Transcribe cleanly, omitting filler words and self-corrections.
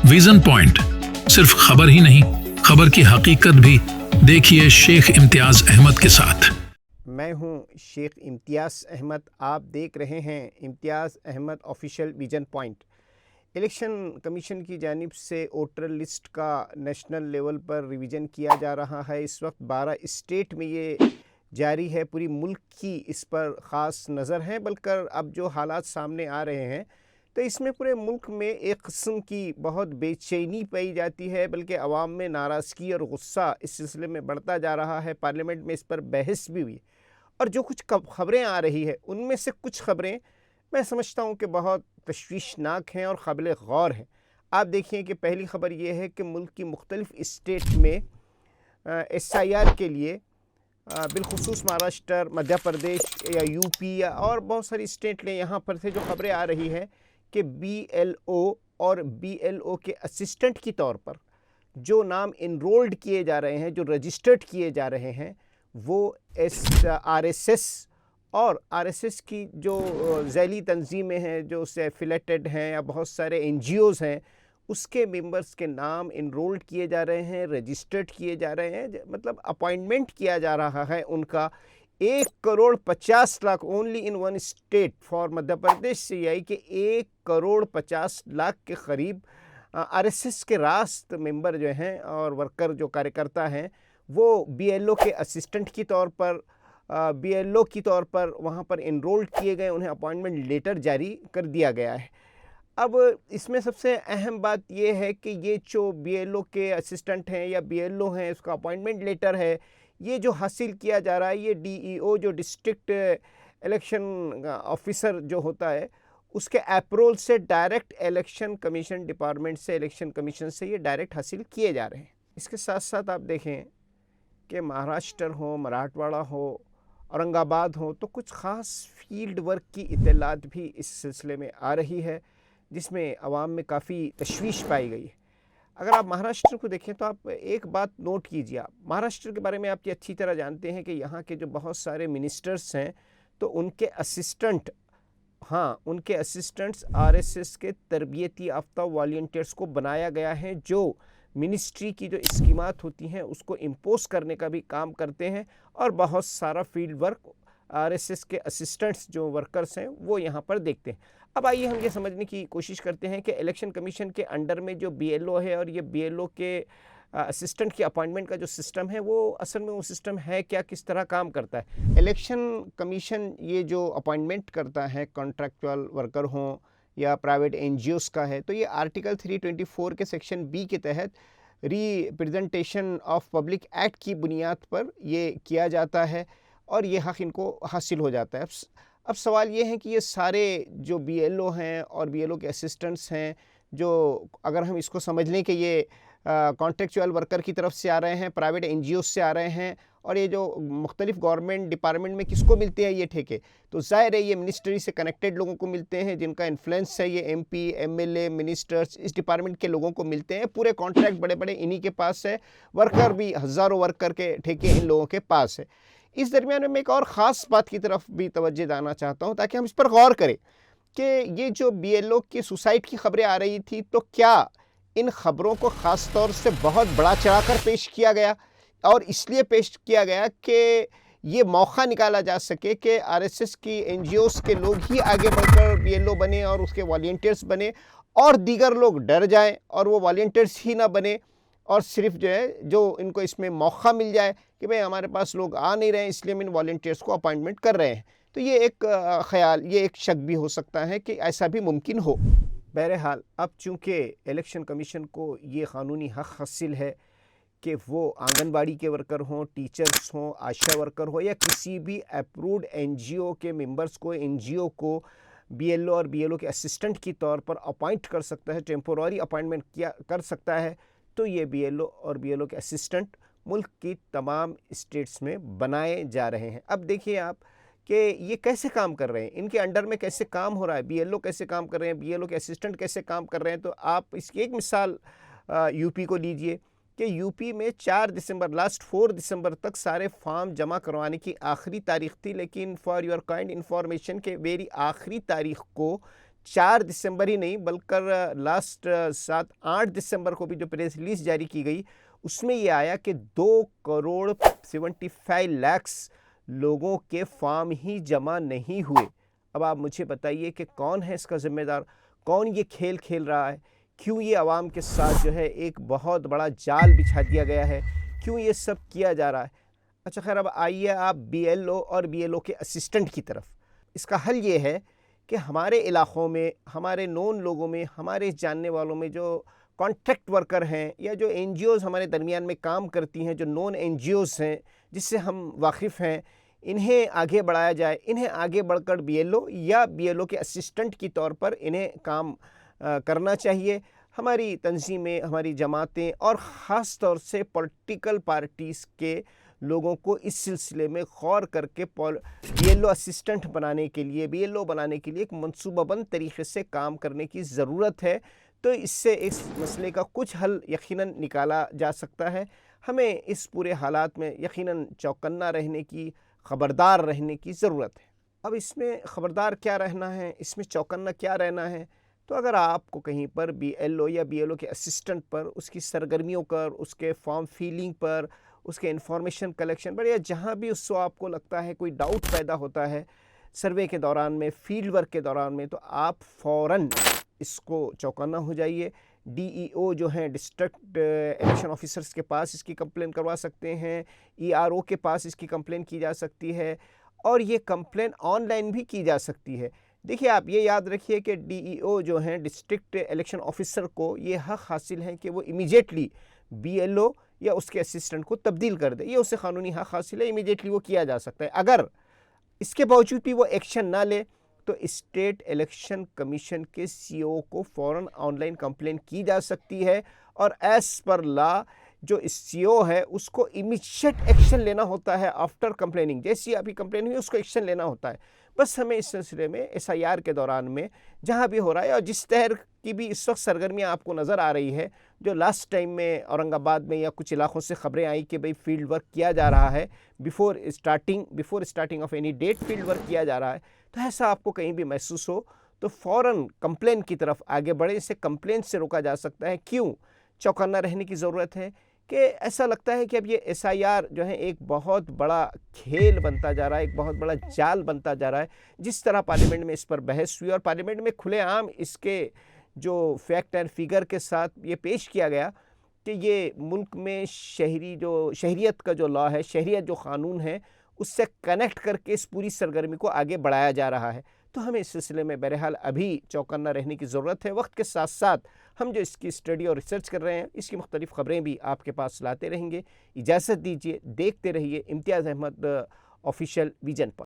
Vision point सिर्फ खबर ही नहीं, खबर की हकीकत भी। देखिए शेख इम्तियाज अहमद के साथ। मैं हूं शेख इम्तियाज़ अहमद। आप देख रहे हैं Imtiaz Ahmed official vision point. Election commission की जानिब से वोटर लिस्ट का नेशनल लेवल पर रिवीजन किया जा रहा है। इस वक्त 12 स्टेट में ये जारी है। पूरी मुल्क की इस पर ख़ास नज़र है, बल्कि अब जो हालात सामने आ रहे हैं तो इसमें पूरे मुल्क में एक किस्म की बहुत बेचैनी पाई जाती है, बल्कि अवाम में नाराज़गी और गुस्सा इस सिलसिले में बढ़ता जा रहा है। पार्लियामेंट में इस पर बहस भी हुई और जो कुछ ख़बरें आ रही है उनमें से कुछ ख़बरें मैं समझता हूँ कि बहुत तशवीशनाक हैं और काबिल गौर हैं। आप देखिए कि पहली ख़बर ये है कि मुल्क की मुख्तलिफ़ स्टेट में SIR के लिए बिलखुसूस महाराष्ट्र, मध्य प्रदेश या यूपी या और बहुत सारी स्टेट ने यहाँ पर से जो ख़बरें आ रही है कि BLO और BLO के असिस्टेंट की तौर पर जो नाम इनरोल्ड किए जा रहे हैं, जो रजिस्टर्ड किए जा रहे हैं, वो RSS और RSS की जो ज़ैली तंजीमें हैं, जो उससे एफिलेटेड हैं या बहुत सारे NGOs हैं, उसके मेंबर्स के नाम इनरोल्ड किए जा रहे हैं, रजिस्टर्ड किए जा रहे हैं। मतलब अपॉइंटमेंट किया जा रहा है उनका 1,50,00,000 only in one state for Madhya Pradesh से आई कि 1,50,00,000 के करीब RSS के रास्त मेंबर जो हैं और वर्कर जो कार्यकर्ता हैं वो BLO के असिस्टेंट की तौर पर BLO की तौर पर वहाँ पर इनरोल्ड किए गए। उन्हें अपॉइंटमेंट लेटर जारी कर दिया गया है। अब इसमें सबसे अहम बात यह है कि ये जो BLO के असिस्टेंट हैं या BLO हैं, उसका अपॉइंटमेंट लेटर है, ये जो हासिल किया जा रहा है, ये DEO जो डिस्ट्रिक्ट इलेक्शन ऑफिसर जो होता है उसके अप्रूवल से डायरेक्ट इलेक्शन कमीशन डिपार्टमेंट से, इलेक्शन कमीशन से ये डायरेक्ट हासिल किए जा रहे हैं। इसके साथ साथ आप देखें कि महाराष्ट्र हो, मराठवाड़ा हो, औरंगाबाद हो, तो कुछ ख़ास फील्ड वर्क की इत्तलात भी इस सिलसिले में आ रही है जिसमें आवाम में काफ़ी तशवीश पाई गई है। अगर आप महाराष्ट्र को देखें तो आप एक बात नोट कीजिए। आप महाराष्ट्र के बारे में आप ये अच्छी तरह जानते हैं कि यहाँ के जो बहुत सारे मिनिस्टर्स हैं तो उनके असिस्टेंट, हाँ, उनके असिस्टेंट्स RSS के तरबियती याफ्ता वॉलंटियर्स को बनाया गया है, जो मिनिस्ट्री की जो स्कीमात होती हैं उसको इम्पोज करने का भी काम करते हैं और बहुत सारा फील्ड वर्क RSS के असिस्टेंट्स जो वर्कर्स हैं वो यहाँ पर देखते हैं। अब आइए हम ये समझने की कोशिश करते हैं कि इलेक्शन कमीशन के अंडर में जो BLO है और ये BLO के असिस्टेंट की अपॉइंटमेंट का जो सिस्टम है वो असल में वो सिस्टम है क्या, किस तरह काम करता है। इलेक्शन कमीशन ये जो अपॉइंटमेंट करता है कॉन्ट्रैक्चुअल वर्कर हों या प्राइवेट NGOs का है, तो ये आर्टिकल 324 के सेक्शन B के तहत रिप्रेजेंटेशन ऑफ पब्लिक एक्ट की बुनियाद पर ये किया जाता है और ये हक़ इनको हासिल हो जाता है। अब सवाल ये है कि ये सारे जो BLO हैं और BLO के असिस्टेंट्स हैं, जो अगर हम इसको समझ लें कि ये कॉन्ट्रैक्चुअल वर्कर की तरफ से आ रहे हैं, प्राइवेट NGOs से आ रहे हैं, और ये जो मुख्तलिफ गवर्नमेंट डिपार्टमेंट में किसको मिलते हैं ये ठेके, तो ज़ाहिर है ये मिनिस्ट्री से कनेक्टेड लोगों को मिलते हैं, जिनका इन्फ्लुएंस है, ये MP, MLA, मिनिस्टर्स, इस डिपार्टमेंट के लोगों को मिलते हैं। पूरे कॉन्ट्रैक्ट बड़े बड़े इन्हीं के पास है, वर्कर भी हज़ारों वर्कर के ठेके इन लोगों के पास है। इस दरमियान में मैं एक और ख़ास बात की तरफ भी तवज्जो देना चाहता हूँ ताकि हम इस पर गौर करें कि ये जो BLO की सुसाइड की ख़बरें आ रही थी, तो क्या इन ख़बरों को ख़ास तौर से बहुत बड़ा चढ़ाकर पेश किया गया और इसलिए पेश किया गया कि ये मौका निकाला जा सके कि RSS की NGOs के लोग ही आगे बढ़कर BLO बने और उसके वॉलंटियर्स बने और दीगर लोग डर जाएं और वो वॉलंटियर्स ही ना बने और सिर्फ जो है जो इनको इसमें मौका मिल जाए कि भाई हमारे पास लोग आ नहीं रहे हैं इसलिए हम इन वॉलंटियर्स को अपॉइंटमेंट कर रहे हैं। तो ये एक ख़याल, ये एक शक भी हो सकता है कि ऐसा भी मुमकिन हो। बहरहाल अब चूँकि इलेक्शन कमीशन को ये क़ानूनी हक़ हासिल है कि वो आंगनबाड़ी के वर्कर हों, टीचर्स हों, आशा वर्कर हो या किसी भी अप्रूव्ड NGO के मेंबर्स को, NGO को BLO और BLO के असिस्टेंट की तौर पर अपॉइंट कर सकता है, टेम्पोररी अपॉइंटमेंट किया कर सकता है, तो ये BLO और BLO के असिस्टेंट मुल्क की तमाम स्टेट्स में बनाए जा रहे हैं। अब देखिए आप कि ये कैसे काम कर रहे हैं, इनके अंडर में कैसे काम हो रहा है, BLO कैसे काम कर रहे हैं, BLO के असिस्टेंट कैसे काम कर रहे हैं। तो आप इसकी एक मिसाल यूपी को लीजिए कि यूपी में 4 दिसंबर, लास्ट 4 दिसंबर तक सारे फॉर्म जमा करवाने की आखिरी तारीख थी, लेकिन फॉर योर काइंड इंफॉर्मेशन के वेरी आखिरी तारीख को 4 दिसंबर ही नहीं बल्कि लास्ट 7-8 दिसंबर को भी जो प्रेस रिलीज जारी की गई उसमें ये आया कि 2,75 लाख लोगों के फॉर्म ही जमा नहीं हुए। अब आप मुझे बताइए कि कौन है इसका जिम्मेदार, कौन ये खेल खेल रहा है, क्यों ये आवाम के साथ जो है एक बहुत बड़ा जाल बिछा दिया गया है, क्यों ये सब किया जा रहा है। अच्छा खैर, अब आइए आप BLO और BLO के असिस्टेंट की तरफ। इसका हल ये है कि हमारे इलाक़ों में, हमारे नोन लोगों में, हमारे जानने वालों में जो कॉन्ट्रैक्ट वर्कर हैं या जो NGOs हमारे दरमियान में काम करती हैं, जो नॉन NGOs हैं जिससे हम वाकिफ़ हैं, इन्हें आगे बढ़ाया जाए। इन्हें आगे बढ़कर BLO या BLO के असिस्टेंट की तौर पर इन्हें काम करना चाहिए। हमारी तंजीमें, हमारी जमातें और ख़ास तौर से पॉलिटिकल पार्टीज़ के लोगों को इस सिलसिले में गौर करके BLO असिस्टेंट बनाने के लिए, BLO बनाने के लिए एक मनसूबाबंद तरीक़े से काम करने की ज़रूरत है। तो इससे इस मसले का कुछ हल यकीनन निकाला जा सकता है। हमें इस पूरे हालात में यकीनन चौकन्ना रहने की, ख़बरदार रहने की ज़रूरत है। अब इसमें ख़बरदार क्या रहना है, इसमें चौकन्ना क्या रहना है, तो अगर आपको कहीं पर BLO या BLO के असिस्टेंट पर, उसकी सरगर्मियों पर, उसके फॉर्म फिलिंग पर, उसके इंफॉर्मेशन कलेक्शन पर, या जहाँ भी उसको आपको लगता है कोई डाउट पैदा होता है सर्वे के दौरान में, फील्ड वर्क के दौरान में, तो आप फ़ौरन इसको चौकन्ना हो जाइए। DEO जो हैं, डिस्ट्रिक्ट इलेक्शन ऑफिसर्स के पास इसकी कंप्लेन करवा सकते हैं, ERO के पास इसकी कंप्लेन की जा सकती है और ये कंप्लेन ऑनलाइन भी की जा सकती है। देखिए, आप ये याद रखिए कि DEO जो हैं, डिस्ट्रिक्ट इलेक्शन ऑफिसर को ये हक़ हासिल है कि वो इमीडिएटली BLO या उसके असिस्टेंट को तब्दील कर दे। ये उससे क़ानूनी हक़ हासिल है, इमीडिएटली वो किया जा सकता है। अगर इसके बावजूद भी वो एक्शन ना ले तो स्टेट इलेक्शन कमीशन के CO को फ़ौरन ऑनलाइन कंप्लेन की जा सकती है और एज़ पर लॉ जो CO है उसको इमीडिएट एक्शन लेना होता है। आफ्टर कंप्लेनिंग, जैसी अभी कंप्लेन हुई उसको एक्शन लेना होता है। बस हमें इस सिलसिले में SIR के दौरान में जहाँ भी हो रहा है और जिस तरह की भी इस वक्त सरगर्मियाँ आपको नज़र आ रही है, जो लास्ट टाइम में औरंगाबाद में या कुछ इलाक़ों से ख़बरें आई कि भाई फील्ड वर्क किया जा रहा है, before starting of any date field work किया जा रहा है, तो ऐसा आपको कहीं भी महसूस हो तो फ़ौरन कंप्लेन की तरफ आगे बढ़े। इसे कंप्लेन से रोका जा सकता है। क्यों चौकन्ना रहने की ज़रूरत है कि ऐसा लगता है कि अब ये SIR जो है एक बहुत बड़ा खेल बनता जा रहा है, एक बहुत बड़ा जाल बनता जा रहा है। जिस तरह पार्लियामेंट में इस पर बहस हुई और पार्लियामेंट में खुलेआम इसके जो फैक्ट एंड फिगर के साथ ये पेश किया गया कि ये मुल्क में शहरियत का जो लॉ है, शहरियत जो क़ानून है, उससे कनेक्ट करके इस पूरी सरगर्मी को आगे बढ़ाया जा रहा है। तो हमें इस सिलसिले में बहरहाल अभी चौकन्ना रहने की ज़रूरत है। वक्त के साथ साथ हम जो इसकी स्टडी और रिसर्च कर रहे हैं, इसकी मुख्तलिफ़ ख़बरें भी आपके पास लाते रहेंगे। इजाज़त दीजिए, देखते रहिए इम्तियाज़ अहमद ऑफिशियल विजन पर।